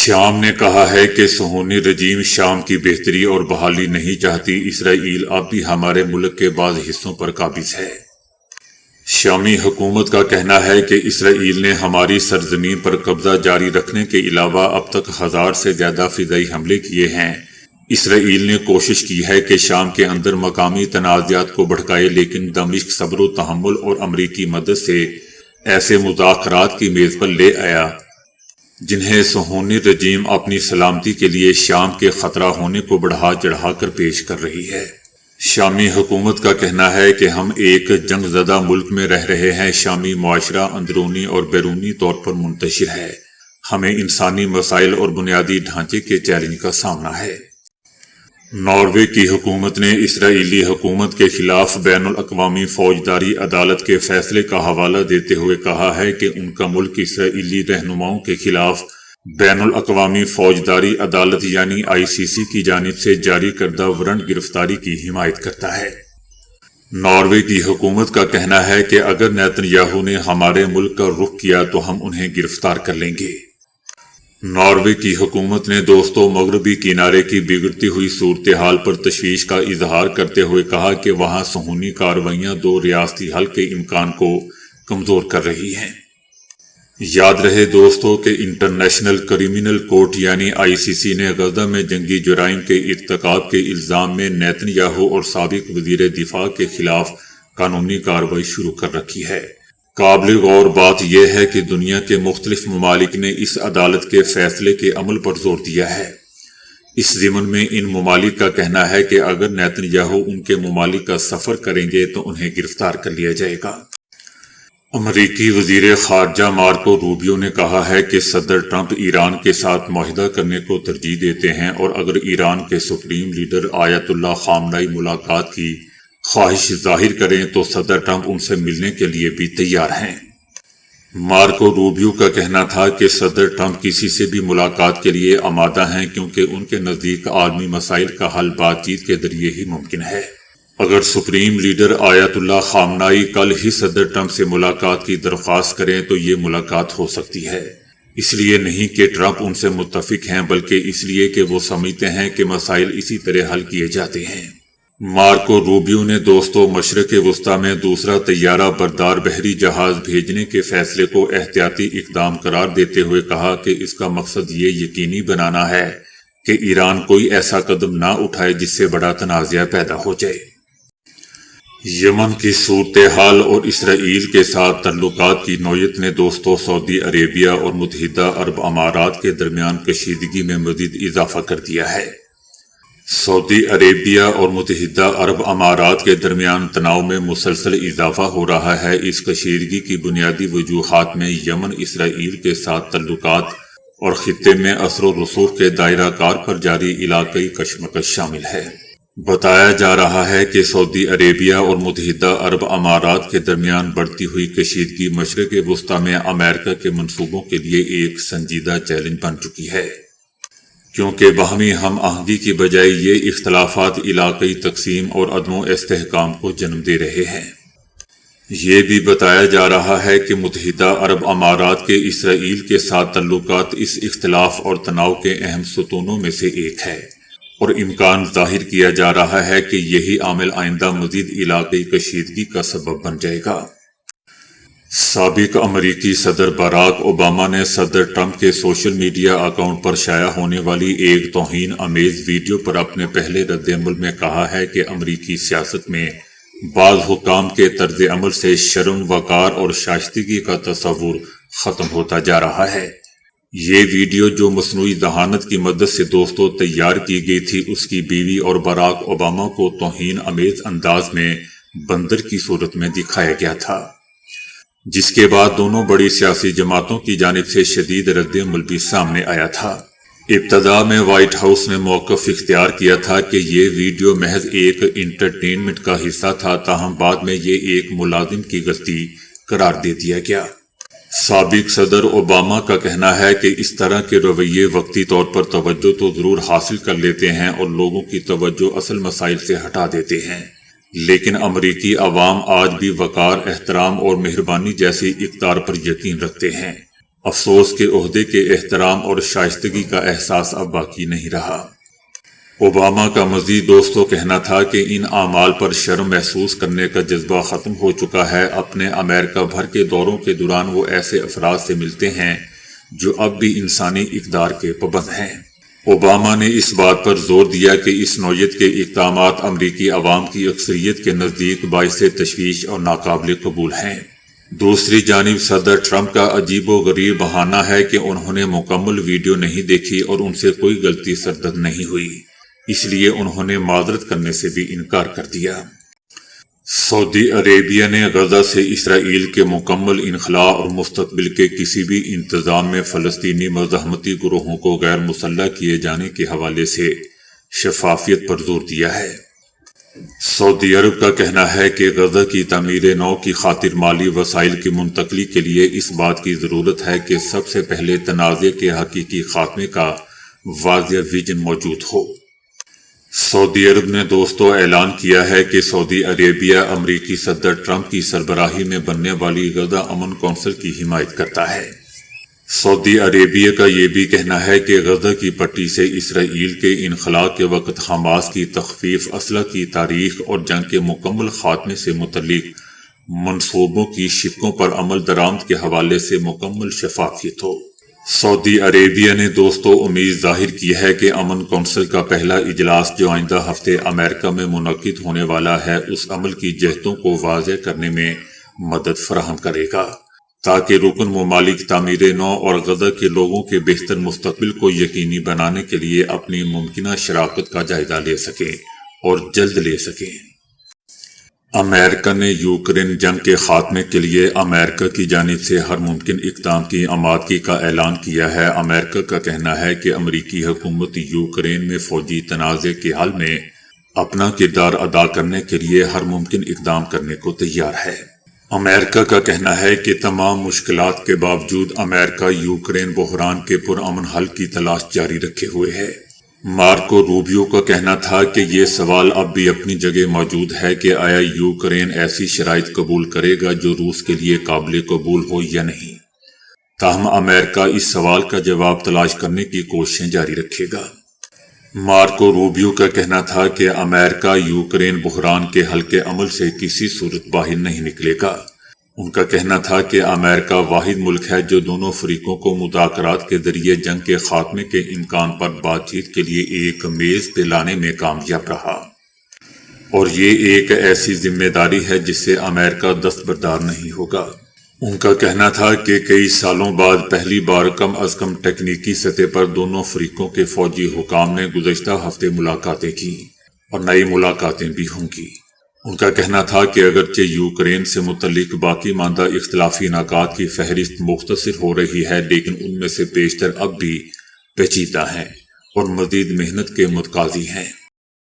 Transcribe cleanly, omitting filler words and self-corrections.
شام نے کہا ہے کہ صہیونی رجیم شام کی بہتری اور بحالی نہیں چاہتی۔ اسرائیل اب بھی ہمارے ملک کے بعض حصوں پر قابض ہے۔ شامی حکومت کا کہنا ہے کہ اسرائیل نے ہماری سرزمین پر قبضہ جاری رکھنے کے علاوہ اب تک 1000 سے زیادہ فضائی حملے کیے ہیں۔ اسرائیل نے کوشش کی ہے کہ شام کے اندر مقامی تنازعات کو بھڑکائے، لیکن دمشق صبر و تحمل اور امریکی مدد سے ایسے مذاکرات کی میز پر لے آیا جنہیں صہیونی رجیم اپنی سلامتی کے لیے شام کے خطرہ ہونے کو بڑھا چڑھا کر پیش کر رہی ہے۔ شامی حکومت کا کہنا ہے کہ ہم ایک جنگ زدہ ملک میں رہ رہے ہیں۔ شامی معاشرہ اندرونی اور بیرونی طور پر منتشر ہے۔ ہمیں انسانی مسائل اور بنیادی ڈھانچے کے چیلنج کا سامنا ہے۔ ناروے کی حکومت نے اسرائیلی حکومت کے خلاف بین الاقوامی فوجداری عدالت کے فیصلے کا حوالہ دیتے ہوئے کہا ہے کہ ان کا ملک اسرائیلی رہنماؤں کے خلاف بین الاقوامی فوجداری عدالت یعنی ICC کی جانب سے جاری کردہ وارنٹ گرفتاری کی حمایت کرتا ہے۔ ناروے کی حکومت کا کہنا ہے کہ اگر نیتن یاہو نے ہمارے ملک کا رخ کیا تو ہم انہیں گرفتار کر لیں گے۔ ناروے کی حکومت نے دوستوں مغربی کنارے کی بگڑتی ہوئی صورتحال پر تشویش کا اظہار کرتے ہوئے کہا کہ وہاں صہیونی کارروائیاں دو ریاستی حل کے امکان کو کمزور کر رہی ہیں۔ یاد رہے دوستوں کہ انٹرنیشنل کرمنل کورٹ یعنی ICC نے غزہ میں جنگی جرائم کے ارتکاب کے الزام میں نیتن یاہو اور سابق وزیر دفاع کے خلاف قانونی کارروائی شروع کر رکھی ہے۔ قابل غور بات یہ ہے کہ دنیا کے مختلف ممالک نے اس عدالت کے فیصلے کے عمل پر زور دیا ہے۔ اس ضمن میں ان ممالک کا کہنا ہے کہ اگر نیتن یاہو ان کے ممالک کا سفر کریں گے تو انہیں گرفتار کر لیا جائے گا۔ امریکی وزیر خارجہ مارکو روبیو نے کہا ہے کہ صدر ٹرمپ ایران کے ساتھ معاہدہ کرنے کو ترجیح دیتے ہیں اور اگر ایران کے سپریم لیڈر آیت اللہ خامنئی ملاقات کی خواہش ظاہر کریں تو صدر ٹرمپ ان سے ملنے کے لیے بھی تیار ہیں۔ مارکو روبیو کا کہنا تھا کہ صدر ٹرمپ کسی سے بھی ملاقات کے لیے آمادہ ہیں کیونکہ ان کے نزدیک عالمی مسائل کا حل بات چیت کے ذریعے ہی ممکن ہے۔ اگر سپریم لیڈر آیت اللہ خامنئی کل ہی صدر ٹرمپ سے ملاقات کی درخواست کریں تو یہ ملاقات ہو سکتی ہے، اس لیے نہیں کہ ٹرمپ ان سے متفق ہیں بلکہ اس لیے کہ وہ سمجھتے ہیں کہ مسائل اسی طرح حل کیے جاتے ہیں۔ مارکو روبیو نے دوستوں مشرق وسطی میں دوسرا طیارہ بردار بحری جہاز بھیجنے کے فیصلے کو احتیاطی اقدام قرار دیتے ہوئے کہا کہ اس کا مقصد یہ یقینی بنانا ہے کہ ایران کوئی ایسا قدم نہ اٹھائے جس سے بڑا تنازعہ پیدا ہو جائے۔ یمن کی صورتحال اور اسرائیل کے ساتھ تعلقات کی نوعیت نے دوستوں سعودی عربیہ اور متحدہ عرب امارات کے درمیان کشیدگی میں مزید اضافہ کر دیا ہے۔ سعودی عربیہ اور متحدہ عرب امارات کے درمیان تناؤ میں مسلسل اضافہ ہو رہا ہے۔ اس کشیدگی کی بنیادی وجوہات میں یمن، اسرائیل کے ساتھ تعلقات اور خطے میں اثر و رسوخ کے دائرہ کار پر جاری علاقائی کشمکش شامل ہے۔ بتایا جا رہا ہے کہ سعودی عربیہ اور متحدہ عرب امارات کے درمیان بڑھتی ہوئی کشیدگی مشرق وسطی میں امریکہ کے منصوبوں کے لیے ایک سنجیدہ چیلنج بن چکی ہے، کیونکہ باہمی ہم آہنگی کی بجائے یہ اختلافات علاقائی تقسیم اور عدم و استحکام کو جنم دے رہے ہیں۔ یہ بھی بتایا جا رہا ہے کہ متحدہ عرب امارات کے اسرائیل کے ساتھ تعلقات اس اختلاف اور تناؤ کے اہم ستونوں میں سے ایک ہے، اور امکان ظاہر کیا جا رہا ہے کہ یہی عامل آئندہ مزید علاقائی کشیدگی کا سبب بن جائے گا۔ سابق امریکی صدر باراک اوباما نے صدر ٹرمپ کے سوشل میڈیا اکاؤنٹ پر شائع ہونے والی ایک توہین آمیز ویڈیو پر اپنے پہلے رد عمل میں کہا ہے کہ امریکی سیاست میں بعض حکام کے طرز عمل سے شرم، وقار اور شائستگی کا تصور ختم ہوتا جا رہا ہے۔ یہ ویڈیو جو مصنوعی ذہانت کی مدد سے دوستوں تیار کی گئی تھی، اس کی بیوی اور باراک اوباما کو توہین آمیز انداز میں بندر کی صورت میں دکھایا گیا تھا، جس کے بعد دونوں بڑی سیاسی جماعتوں کی جانب سے شدید رد عمل بھی سامنے آیا تھا۔ ابتدا میں وائٹ ہاؤس نے موقف اختیار کیا تھا کہ یہ ویڈیو محض ایک انٹرٹینمنٹ کا حصہ تھا، تاہم بعد میں یہ ایک ملازم کی غلطی قرار دے دیا گیا۔ سابق صدر اوباما کا کہنا ہے کہ اس طرح کے رویے وقتی طور پر توجہ تو ضرور حاصل کر لیتے ہیں اور لوگوں کی توجہ اصل مسائل سے ہٹا دیتے ہیں، لیکن امریکی عوام آج بھی وقار، احترام اور مہربانی جیسی اقدار پر یقین رکھتے ہیں۔ افسوس کے عہدے کے احترام اور شائستگی کا احساس اب باقی نہیں رہا۔ اوباما کا مزید دوستوں کہنا تھا کہ ان اعمال پر شرم محسوس کرنے کا جذبہ ختم ہو چکا ہے۔ اپنے امریکہ بھر کے دوروں کے دوران وہ ایسے افراد سے ملتے ہیں جو اب بھی انسانی اقدار کے پابند ہیں۔ اوباما نے اس بات پر زور دیا کہ اس نوعیت کے اقدامات امریکی عوام کی اکثریت کے نزدیک باعث تشویش اور ناقابل قبول ہیں۔ دوسری جانب صدر ٹرمپ کا عجیب و غریب بہانہ ہے کہ انہوں نے مکمل ویڈیو نہیں دیکھی اور ان سے کوئی غلطی سرزد نہیں ہوئی، اس لیے انہوں نے معذرت کرنے سے بھی انکار کر دیا۔ سعودی عربیہ نے غزہ سے اسرائیل کے مکمل انخلاء اور مستقبل کے کسی بھی انتظام میں فلسطینی مزاحمتی گروہوں کو غیر مسلح کیے جانے کے حوالے سے شفافیت پر زور دیا ہے۔ سعودی عرب کا کہنا ہے کہ غزہ کی تعمیر نو کی خاطر مالی وسائل کی منتقلی کے لیے اس بات کی ضرورت ہے کہ سب سے پہلے تنازع کے حقیقی خاتمے کا واضح ویژن موجود ہو۔ سعودی عرب نے دوستوں اعلان کیا ہے کہ سعودی عربیہ امریکی صدر ٹرمپ کی سربراہی میں بننے والی غزہ امن کونسل کی حمایت کرتا ہے۔ سعودی عربیہ کا یہ بھی کہنا ہے کہ غزہ کی پٹی سے اسرائیل کے انخلاء کے وقت حماس کی تخفیف، اسلحہ کی تاریخ اور جنگ کے مکمل خاتمے سے متعلق منصوبوں کی شقوں پر عمل درآمد کے حوالے سے مکمل شفافیت ہو۔ سعودی عربیہ نے دوستوں امید ظاہر کی ہے کہ امن کونسل کا پہلا اجلاس جو آئندہ ہفتے امریکہ میں منعقد ہونے والا ہے اس عمل کی جہتوں کو واضح کرنے میں مدد فراہم کرے گا تاکہ رکن ممالک تعمیر نو اور غزہ کے لوگوں کے بہتر مستقبل کو یقینی بنانے کے لیے اپنی ممکنہ شراکت کا جائزہ لے سکیں اور جلد لے سکیں۔ امریکہ نے یوکرین جنگ کے خاتمے کے لیے امریکہ کی جانب سے ہر ممکن اقدام کی آمادگی کا اعلان کیا ہے۔ امریکہ کا کہنا ہے کہ امریکی حکومت یوکرین میں فوجی تنازع کے حل میں اپنا کردار ادا کرنے کے لیے ہر ممکن اقدام کرنے کو تیار ہے۔ امریکہ کا کہنا ہے کہ تمام مشکلات کے باوجود امریکہ یوکرین بحران کے پرامن حل کی تلاش جاری رکھے ہوئے ہے۔ مارکو روبیو کا کہنا تھا کہ یہ سوال اب بھی اپنی جگہ موجود ہے کہ آیا یوکرین ایسی شرائط قبول کرے گا جو روس کے لیے قابل قبول ہو یا نہیں۔ تاہم امریکہ اس سوال کا جواب تلاش کرنے کی کوششیں جاری رکھے گا۔ مارکو روبیو کا کہنا تھا کہ امریکہ یوکرین بحران کے حل کے عمل سے کسی صورت باہر نہیں نکلے گا۔ ان کا کہنا تھا کہ امریکہ واحد ملک ہے جو دونوں فریقوں کو مذاکرات کے ذریعے جنگ کے خاتمے کے امکان پر بات چیت کے لیے ایک میز پہ لانے میں کامیاب رہا، اور یہ ایک ایسی ذمہ داری ہے جس سے امریکہ دستبردار نہیں ہوگا۔ ان کا کہنا تھا کہ کئی سالوں بعد پہلی بار کم از کم تکنیکی سطح پر دونوں فریقوں کے فوجی حکام نے گزشتہ ہفتے ملاقاتیں کی اور نئی ملاقاتیں بھی ہوں گی۔ ان کا کہنا تھا کہ اگرچہ یوکرین سے متعلق باقی ماندہ اختلافی نکات کی فہرست مختصر ہو رہی ہے، لیکن ان میں سے بیشتر اب بھی پیچیدہ ہیں اور مزید محنت کے متقاضی ہیں۔